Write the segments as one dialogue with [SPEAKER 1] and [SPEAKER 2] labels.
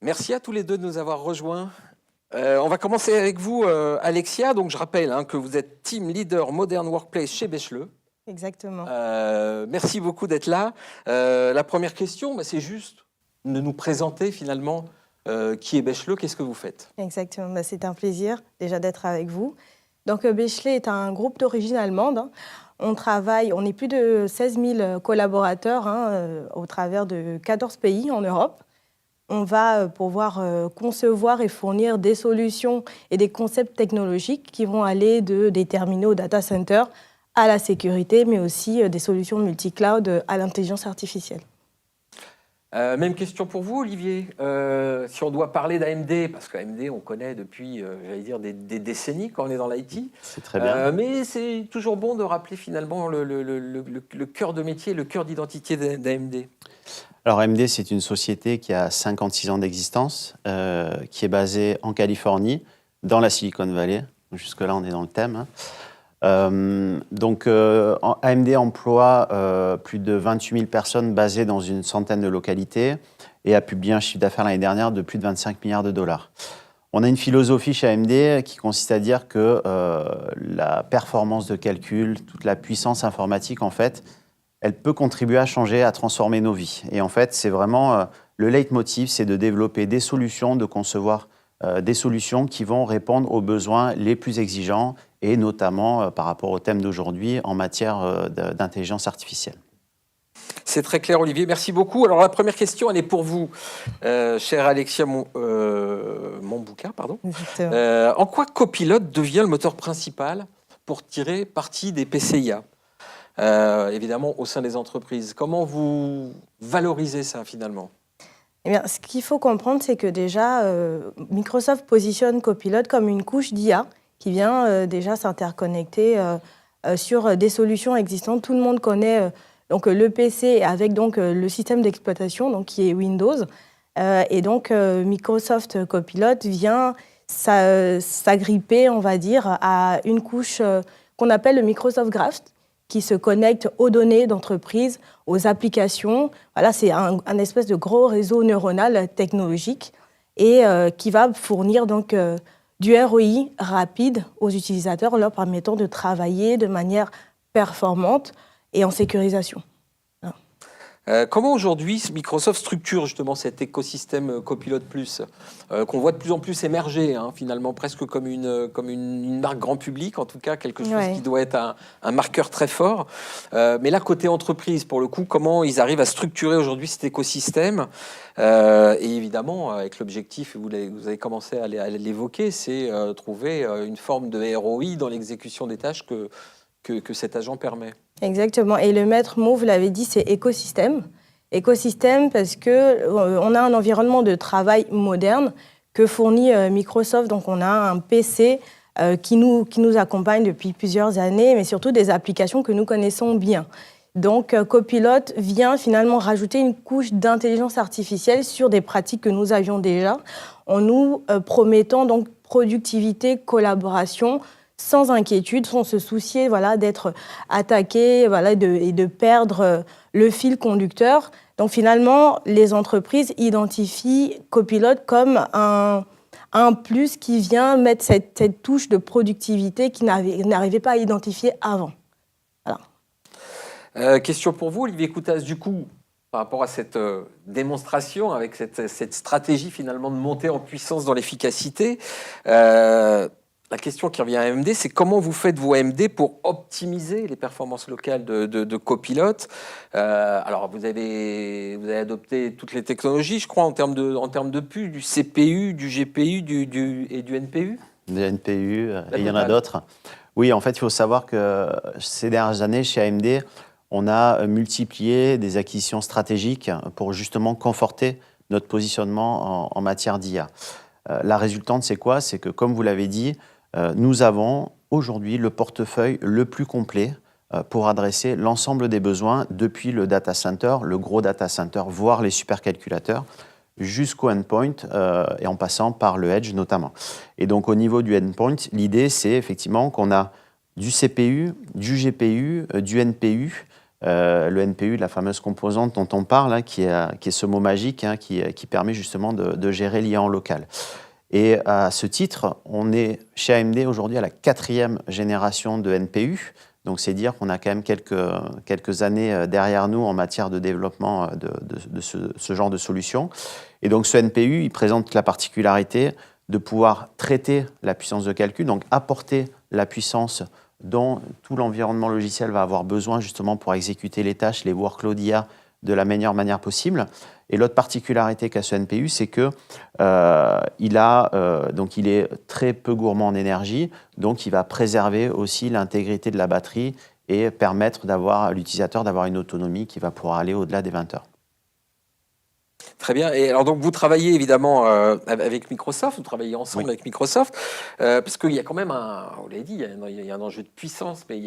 [SPEAKER 1] Merci à tous les deux de nous avoir rejoints. On va commencer avec vous, Alexia. Donc, je rappelle que vous êtes Team Leader Modern Workplace chez Becheleux.
[SPEAKER 2] Exactement.
[SPEAKER 1] Merci beaucoup d'être là. La première question, c'est juste de nous présenter finalement qui est Becheleux, qu'est-ce que vous faites?
[SPEAKER 2] Exactement. C'est un plaisir déjà d'être avec vous. Donc, Becheleux est un groupe d'origine allemande. On est plus de 16 000 collaborateurs au travers de 14 pays en Europe. On va pouvoir concevoir et fournir des solutions et des concepts technologiques qui vont aller des terminaux au data center à la sécurité, mais aussi des solutions multi-cloud à l'intelligence artificielle.
[SPEAKER 1] Même question pour vous, Olivier. Si on doit parler d'AMD, parce qu'AMD, on connaît depuis, j'allais dire, des décennies quand on est dans l'IT.
[SPEAKER 3] C'est très bien.
[SPEAKER 1] Mais c'est toujours bon de rappeler finalement le cœur de métier, le cœur d'identité d'AMD.
[SPEAKER 3] Alors AMD, c'est une société qui a 56 ans d'existence, qui est basée en Californie, dans la Silicon Valley. Jusque-là, on est dans le thème. AMD emploie plus de 28 000 personnes basées dans une centaine de localités et a publié un chiffre d'affaires l'année dernière de plus de 25 milliards de dollars. On a une philosophie chez AMD qui consiste à dire que la performance de calcul, toute la puissance informatique, en fait, elle peut contribuer à changer, à transformer nos vies. Et en fait, c'est vraiment le leitmotiv, c'est de développer des solutions, de concevoir des solutions qui vont répondre aux besoins les plus exigeants et notamment par rapport au thème d'aujourd'hui en matière d'intelligence artificielle.
[SPEAKER 1] C'est très clair, Olivier. Merci beaucoup. Alors, la première question, elle est pour vous, chère Alexia Mombouka, pardon. En quoi Copilot devient le moteur principal pour tirer parti des PCIA, évidemment, au sein des entreprises? Comment vous valorisez ça, finalement?
[SPEAKER 2] Eh bien, ce qu'il faut comprendre, c'est que déjà, Microsoft positionne Copilot comme une couche d'IA qui vient déjà s'interconnecter sur des solutions existantes. Tout le monde connaît donc, le PC avec donc, le système d'exploitation qui est Windows. Et donc, Microsoft Copilot vient s'agripper, on va dire, à une couche qu'on appelle le Microsoft Graph, qui se connecte aux données d'entreprise, aux applications. Voilà, c'est un espèce de gros réseau neuronal technologique et qui va fournir donc du ROI rapide aux utilisateurs, leur permettant de travailler de manière performante et en sécurisation.
[SPEAKER 1] Comment aujourd'hui Microsoft structure justement cet écosystème Copilot Plus qu'on voit de plus en plus émerger, finalement presque comme une marque grand public, en tout cas quelque chose qui doit être un marqueur très fort. Mais là, côté entreprise, pour le coup, comment ils arrivent à structurer aujourd'hui cet écosystème et évidemment, avec l'objectif, vous avez commencé à l'évoquer, c'est trouver une forme de ROI dans l'exécution des tâches que cet agent permet.
[SPEAKER 2] Exactement. Et le maître mot, vous l'avez dit, c'est écosystème. Écosystème parce qu'on a un environnement de travail moderne que fournit Microsoft. Donc, on a un PC qui nous accompagne depuis plusieurs années, mais surtout des applications que nous connaissons bien. Donc, Copilot vient finalement rajouter une couche d'intelligence artificielle sur des pratiques que nous avions déjà, en nous promettant donc productivité, collaboration, sans inquiétude, sans se soucier d'être attaqué et de perdre le fil conducteur. Donc finalement, les entreprises identifient Copilot comme un plus qui vient mettre cette touche de productivité qu'ils n'arrivaient pas à identifier avant.
[SPEAKER 1] Voilà. Question pour vous, Olivier Coutas, du coup, par rapport à cette démonstration, avec cette stratégie finalement de monter en puissance dans l'efficacité, la question qui revient à AMD, c'est comment vous faites, vous, AMD, pour optimiser les performances locales de Copilot. Alors, vous avez adopté toutes les technologies, je crois, en termes de PU, du CPU, du GPU et du NPU.
[SPEAKER 3] Du NPU, et il y en a d'autres. Oui, en fait, il faut savoir que ces dernières années, chez AMD, on a multiplié des acquisitions stratégiques pour justement conforter notre positionnement en matière d'IA. La résultante, c'est quoi? C'est que, comme vous l'avez dit, nous avons aujourd'hui le portefeuille le plus complet pour adresser l'ensemble des besoins depuis le data center, le gros data center, voire les supercalculateurs, jusqu'au endpoint et en passant par le edge notamment. Et donc au niveau du endpoint, l'idée c'est effectivement qu'on a du CPU, du GPU, du NPU, le NPU, la fameuse composante dont on parle, hein, qui est ce mot magique, hein, qui permet justement de gérer l'IA en local. Et à ce titre, on est chez AMD aujourd'hui à la 4e génération de NPU. Donc c'est dire qu'on a quand même quelques années derrière nous en matière de développement de ce genre de solution. Et donc ce NPU, il présente la particularité de pouvoir traiter la puissance de calcul, donc apporter la puissance dont tout l'environnement logiciel va avoir besoin justement pour exécuter les tâches, les workloads IA de la meilleure manière possible. Et l'autre particularité qu'a ce NPU, c'est que il est très peu gourmand en énergie, donc il va préserver aussi l'intégrité de la batterie et permettre à l'utilisateur d'avoir une autonomie qui va pouvoir aller au-delà des 20 heures.
[SPEAKER 1] Très bien. Et alors donc vous travaillez évidemment avec Microsoft, vous travaillez ensemble
[SPEAKER 3] Oui.
[SPEAKER 1] avec Microsoft, parce qu'il y a quand même vous l'avez dit, il y a un enjeu de puissance, mais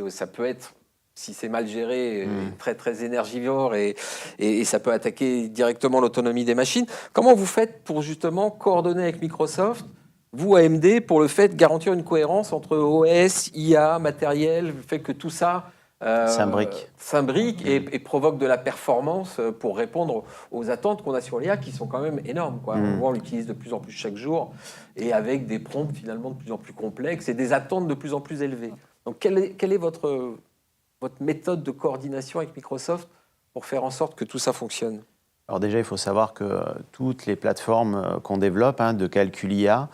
[SPEAKER 1] ça peut être, si c'est mal géré, très très énergivore et ça peut attaquer directement l'autonomie des machines. Comment vous faites pour justement coordonner avec Microsoft, vous AMD, pour le fait de garantir une cohérence entre OS, IA, matériel, le fait que tout ça s'imbrique et provoque de la performance pour répondre aux attentes qu'on a sur l'IA qui sont quand même énormes, quoi. On l'utilise de plus en plus chaque jour et avec des prompts finalement de plus en plus complexes et des attentes de plus en plus élevées. Donc quelle est votre méthode de coordination avec Microsoft pour faire en sorte que tout ça fonctionne?
[SPEAKER 3] Alors déjà, il faut savoir que toutes les plateformes qu'on développe de calcul IA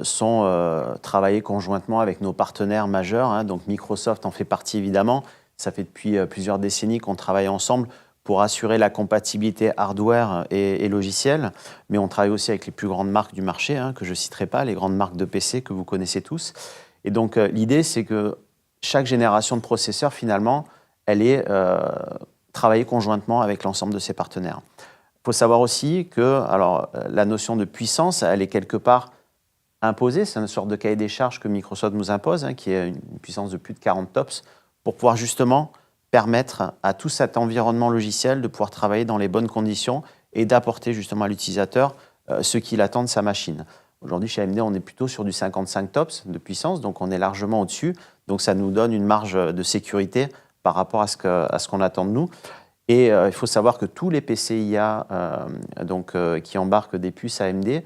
[SPEAKER 3] sont travaillées conjointement avec nos partenaires majeurs. Donc Microsoft en fait partie évidemment. Ça fait depuis plusieurs décennies qu'on travaille ensemble pour assurer la compatibilité hardware et logiciel. Mais on travaille aussi avec les plus grandes marques du marché, que je ne citerai pas, les grandes marques de PC que vous connaissez tous. Et donc l'idée, c'est que chaque génération de processeurs, finalement, elle est travaillée conjointement avec l'ensemble de ses partenaires. Il faut savoir aussi que la notion de puissance, elle est quelque part imposée. C'est une sorte de cahier des charges que Microsoft nous impose, qui est une puissance de plus de 40 TOPS, pour pouvoir justement permettre à tout cet environnement logiciel de pouvoir travailler dans les bonnes conditions et d'apporter justement à l'utilisateur ce qu'il attend de sa machine. Aujourd'hui, chez AMD, on est plutôt sur du 55 TOPS de puissance, donc on est largement au-dessus. Donc ça nous donne une marge de sécurité par rapport à ce qu'on attend de nous. Et il faut savoir que tous les PC IA qui embarquent des puces AMD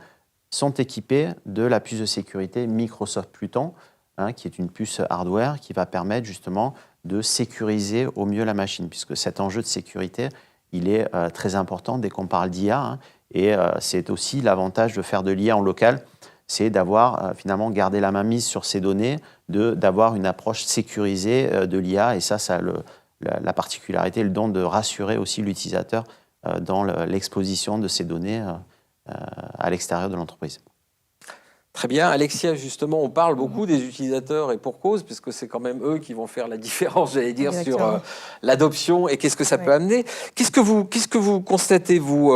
[SPEAKER 3] sont équipés de la puce de sécurité Microsoft Pluton, qui est une puce hardware qui va permettre justement de sécuriser au mieux la machine, puisque cet enjeu de sécurité, il est très important dès qu'on parle d'IA. Et c'est aussi l'avantage de faire de l'IA en local, c'est d'avoir finalement gardé la main mise sur ces données, d'avoir une approche sécurisée de l'IA. Et ça a la particularité, le don de rassurer aussi l'utilisateur dans l'exposition de ces données à l'extérieur de l'entreprise.
[SPEAKER 1] Très bien. Alexia, justement, on parle beaucoup des utilisateurs et pour cause, puisque c'est quand même eux qui vont faire la différence, j'allais dire, sur l'adoption et qu'est-ce que ça peut amener. Qu'est-ce que vous constatez, vous,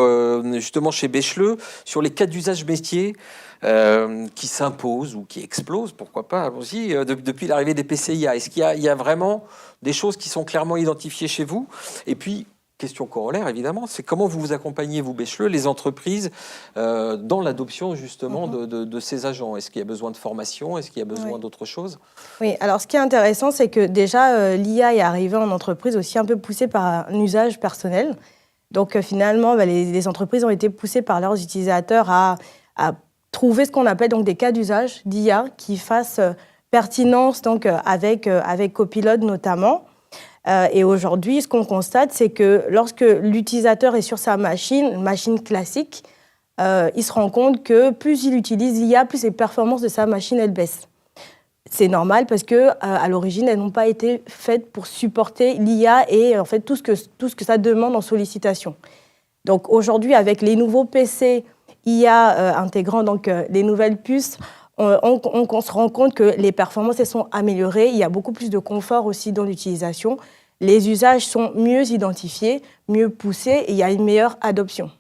[SPEAKER 1] justement, chez Becheleux, sur les cas d'usage métier qui s'imposent ou qui explosent, pourquoi pas, allons-y, depuis l'arrivée des PCIA? Est-ce qu'il y a vraiment des choses qui sont clairement identifiées chez vous? Et puis, question corollaire, évidemment, c'est comment vous accompagnez, vous, Becheleux, les entreprises dans l'adoption, justement, de ces agents? Est-ce qu'il y a besoin de formation? Est-ce qu'il y a besoin d'autre chose?
[SPEAKER 2] Oui, alors ce qui est intéressant, c'est que déjà, l'IA est arrivée en entreprise aussi un peu poussée par un usage personnel. Donc, finalement, les entreprises ont été poussées par leurs utilisateurs à trouver ce qu'on appelle donc, des cas d'usage d'IA qui fassent pertinence donc, avec Copilot notamment. Et aujourd'hui, ce qu'on constate, c'est que lorsque l'utilisateur est sur sa machine, une machine classique, il se rend compte que plus il utilise l'IA, plus les performances de sa machine elles baissent. C'est normal parce que à l'origine, elles n'ont pas été faites pour supporter l'IA et en fait tout ce que ça demande en sollicitation. Donc aujourd'hui, avec les nouveaux PC IA intégrant donc les nouvelles puces, on se rend compte que les performances elles sont améliorées. Il y a beaucoup plus de confort aussi dans l'utilisation. Les usages sont mieux identifiés, mieux poussés et il y a une meilleure adoption.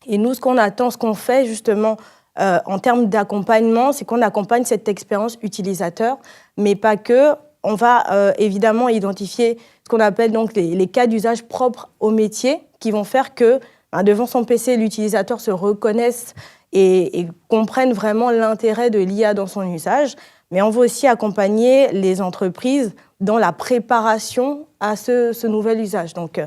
[SPEAKER 2] Et nous, ce qu'on attend, ce qu'on fait justement en termes d'accompagnement, c'est qu'on accompagne cette expérience utilisateur, mais pas que. On va évidemment identifier ce qu'on appelle donc les cas d'usage propres au métier qui vont faire que devant son PC, l'utilisateur se reconnaisse et comprenne vraiment l'intérêt de l'IA dans son usage. Mais on va aussi accompagner les entreprises dans la préparation à ce nouvel usage. Donc,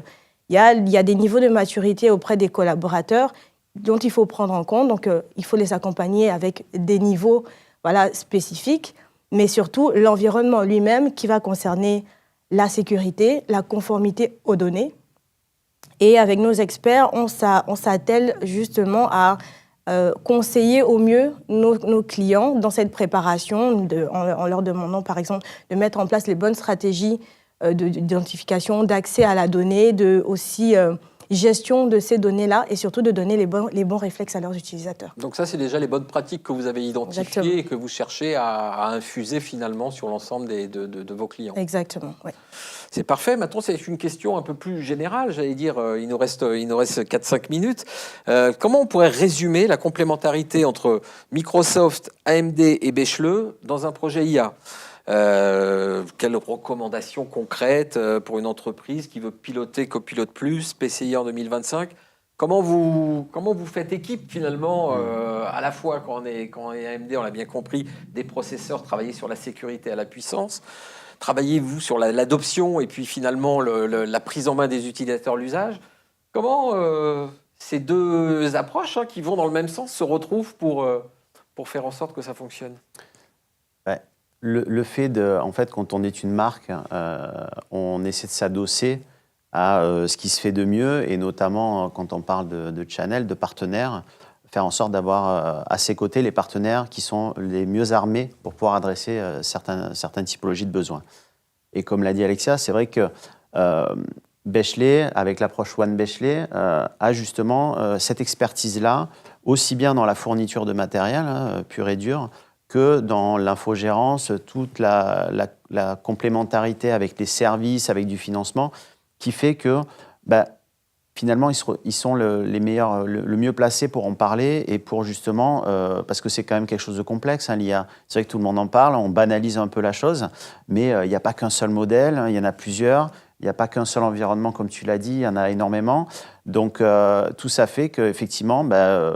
[SPEAKER 2] il y a des niveaux de maturité auprès des collaborateurs dont il faut prendre en compte. Donc, il faut les accompagner avec des niveaux spécifiques, mais surtout l'environnement lui-même qui va concerner la sécurité, la conformité aux données. Et avec nos experts, on s'attelle justement à conseiller au mieux nos clients dans cette préparation, en leur demandant par exemple de mettre en place les bonnes stratégies d'identification, d'accès à la donnée, aussi gestion de ces données-là et surtout de donner les bons réflexes à leurs utilisateurs.
[SPEAKER 1] Donc ça, c'est déjà les bonnes pratiques que vous avez identifiées. Exactement. Et que vous cherchez à infuser finalement sur l'ensemble de vos clients.
[SPEAKER 2] Exactement, oui.
[SPEAKER 1] C'est parfait. Maintenant, c'est une question un peu plus générale. J'allais dire, il nous reste 4-5 minutes. Comment on pourrait résumer la complémentarité entre Microsoft, AMD et Bechleu dans un projet IA ? Quelles recommandations concrètes pour une entreprise qui veut piloter Copilot+, PCI en 2025 ? Comment vous faites équipe finalement, à la fois quand on est AMD, on l'a bien compris, des processeurs, travailler sur la sécurité à la puissance. Travaillez-vous sur l'adoption et puis finalement la prise en main des utilisateurs, l'usage. Comment ces deux approches qui vont dans le même sens se retrouvent pour faire en sorte que ça fonctionne ?
[SPEAKER 3] Le fait en fait, quand on est une marque, on essaie de s'adosser à ce qui se fait de mieux, et notamment quand on parle de channel, de partenaires, faire en sorte d'avoir à ses côtés les partenaires qui sont les mieux armés pour pouvoir adresser certaines typologies de besoins. Et comme l'a dit Alexia, c'est vrai que Bechley, avec l'approche One Bechley, a justement cette expertise-là, aussi bien dans la fourniture de matériel pur et dur, que dans l'infogérance, toute la complémentarité avec les services, avec du financement, qui fait que finalement, ils sont les meilleurs, le mieux placés pour en parler et pour justement, parce que c'est quand même quelque chose de complexe, l'IA. C'est vrai que tout le monde en parle, on banalise un peu la chose, mais il n'y a pas qu'un seul modèle, il y en a plusieurs. Il n'y a pas qu'un seul environnement, comme tu l'as dit, il y en a énormément. Donc, tout ça fait qu'effectivement,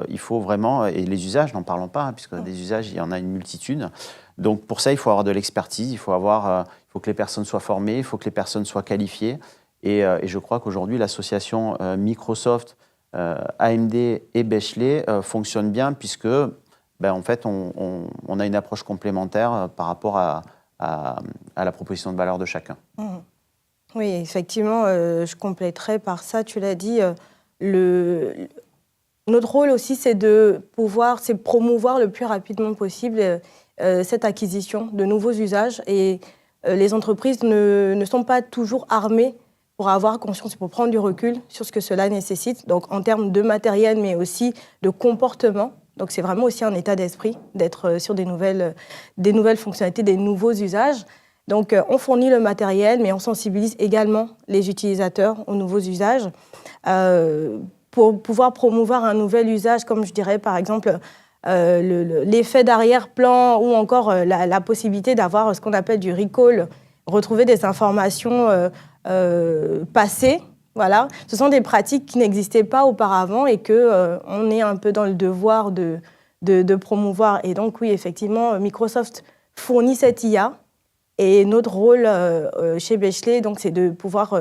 [SPEAKER 3] il faut vraiment, et les usages, n'en parlons pas, puisque des usages, il y en a une multitude. Donc, pour ça, il faut avoir de l'expertise, il faut que les personnes soient formées, il faut que les personnes soient qualifiées. Et je crois qu'aujourd'hui, l'association Microsoft, AMD et Bechley fonctionne bien, puisque, en fait, on a une approche complémentaire par rapport à la proposition de valeur de chacun.
[SPEAKER 2] Mmh. Oui, effectivement, je compléterai par ça, tu l'as dit, notre rôle aussi, c'est de promouvoir le plus rapidement possible cette acquisition de nouveaux usages. Et les entreprises ne sont pas toujours armées pour avoir conscience, pour prendre du recul sur ce que cela nécessite, donc en termes de matériel, mais aussi de comportement. Donc c'est vraiment aussi un état d'esprit d'être sur des nouvelles fonctionnalités, des nouveaux usages. Donc, on fournit le matériel, mais on sensibilise également les utilisateurs aux nouveaux usages pour pouvoir promouvoir un nouvel usage, comme je dirais par exemple l'effet d'arrière-plan ou encore la possibilité d'avoir ce qu'on appelle du recall, retrouver des informations passées. Voilà. Ce sont des pratiques qui n'existaient pas auparavant et qu'on est un peu dans le devoir de promouvoir. Et donc, oui, effectivement, Microsoft fournit cette IA. Et notre rôle chez Bechley, donc, c'est de pouvoir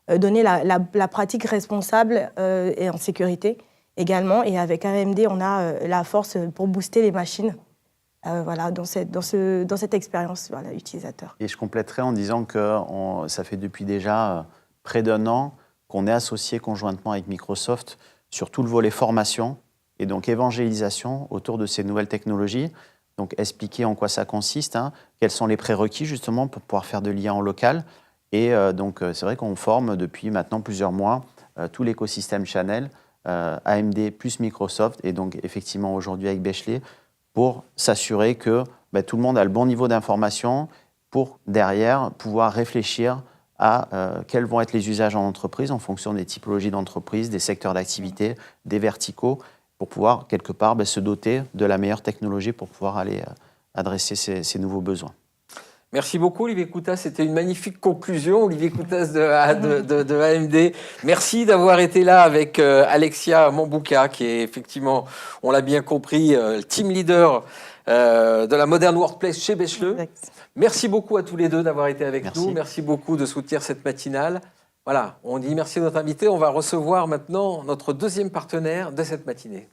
[SPEAKER 2] donner la pratique responsable et en sécurité également. Et avec AMD, on a la force pour booster les machines dans cette expérience utilisateur.
[SPEAKER 3] Et je compléterai en disant que ça fait depuis déjà près d'un an qu'on est associé conjointement avec Microsoft sur tout le volet formation et donc évangélisation autour de ces nouvelles technologies. Donc, expliquer en quoi ça consiste, quels sont les prérequis justement pour pouvoir faire de l'IA en local. Et donc, c'est vrai qu'on forme depuis maintenant plusieurs mois tout l'écosystème Channel, AMD plus Microsoft, et donc effectivement aujourd'hui avec Bechley, pour s'assurer que tout le monde a le bon niveau d'information pour derrière pouvoir réfléchir à quels vont être les usages en entreprise en fonction des typologies d'entreprise, des secteurs d'activité, des verticaux, pour pouvoir, quelque part, se doter de la meilleure technologie pour pouvoir aller adresser ces nouveaux besoins.
[SPEAKER 1] Merci beaucoup, Olivier Coutas. C'était une magnifique conclusion, Olivier Coutas de AMD. Merci d'avoir été là avec Alexia Mambouka, qui est effectivement, on l'a bien compris, team leader de la Modern Workplace chez Becheleux.
[SPEAKER 2] Exact.
[SPEAKER 1] Merci beaucoup à tous les deux d'avoir été avec
[SPEAKER 3] Merci.
[SPEAKER 1] nous. Merci beaucoup de soutenir cette matinale. Voilà, on dit merci à notre invité. On va recevoir maintenant notre deuxième partenaire de cette matinée.